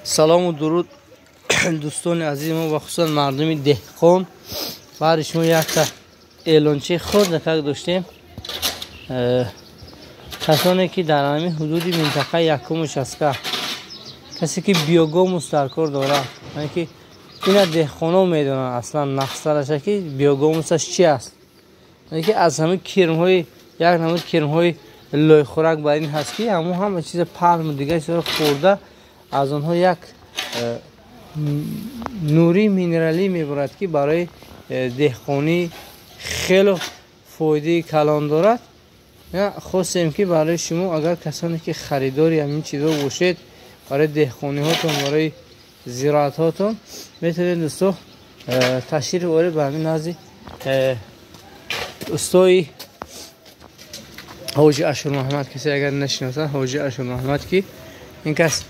سلام و درود دوستان عزیز ما و خصوصا مردم دهقان. برای شما یک تا اعلانچه خود داشتیم. کسانی که در همین حدود منطقه یکم شسکه کسی که بیوگاموس در کار داره، یعنی که این دهقانا میدونن اصلا نقصرش که بیوگاموسش چی است، یعنی که از همه کرم‌های یک نمود کرم‌های لای خوراک بر این هست که همه چیز پالم دیگه سر خورده از آنها یک نوری مینرالی میبرد که برای دهقانی خیلی فایده کلان دارد. خواستیم که برای شما اگر کسانی که خریداری همین چیزا باشید برای دهقانی هاتون، برای زراعت هاتون، میتونید دوستو تشریف آورید به همین نزد استای حاجی اشور محمد. کسی اگر نشناسه حاجی اشور محمد که این کس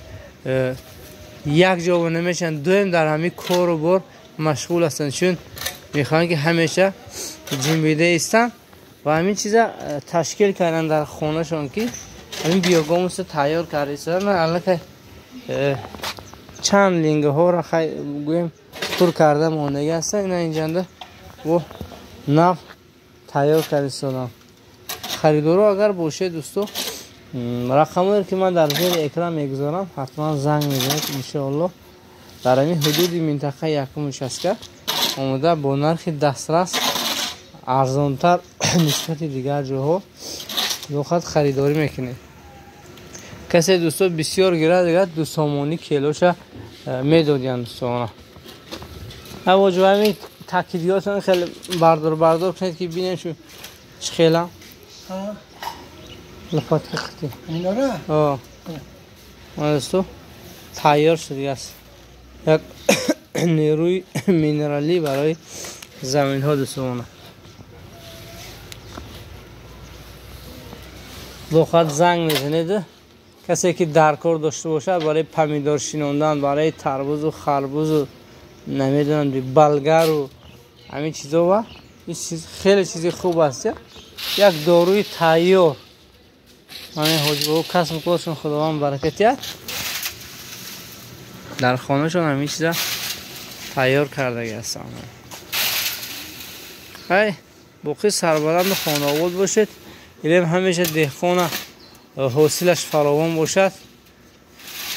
یک جا نمیشن، دویم در همین کار و بار مشغول هستند، چون میخوان که همیشه جنبیده هستن و همین چیزا تشکیل کردن در خانه شون که همین بیوگاموس تیار کرده سر. نه الان که چند لینگه ها را گویم پر کرده مانده هستن، اینا اینجا و نف تیار کرده سرم. خریدارو اگر باشه دوستو رقمی که من در زیر اکران میگذارم حتما زنگ میزنید. انشاءالله در همین حدود منطقه یکم شسکه آمده با نرخ دسترس ارزانتر نسبت دیگر جاها دوخت خریداری میکنید. کسی دوستو بسیار گیره دیگر 2 سامانی کیلوش میدادین دوستان. واجب همین تاکیدیاتون خیلی بردار کنید که ببینید شو خیلی لپات خطی اینا را دوستو تیار شده است، یک نیروی مینرالی برای زمین ها دوستان. دوخت زنگ میزنید کسی که در کار داشته باشه برای پمیدار شیناندن، برای تربوز و خربوز و نمیدونم بلگر و همین چیزا و این چیز خیلی چیزی خوب است. یک داروی تیار من حاجبه کسب کارشون خداوند برکت در خانه شون همین چیزا تیار کرده هستن. خیلی باقی سربلند خانه آباد باشید، ایلم همیشه دهقان حاصلش فراوان باشد،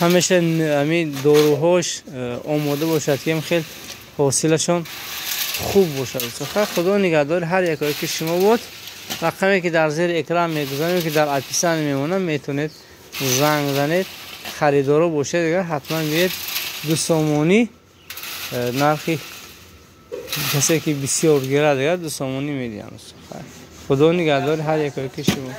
همیشه همین داروهاش آماده باشد که خیلی حاصلشون خوب باشد. خدا نگهدار هر یکی که شما بود. رقمی که در زیر اکران میگذاریم که در اپیسان میمونه میتونید زنگ بزنید. خریدارو باشه دیگه حتما بیاید 2 سامانی نرخی کسی که بسیار گیره دیگه 2 سامانی میدیم. خدا نگهدار هر یکی که شما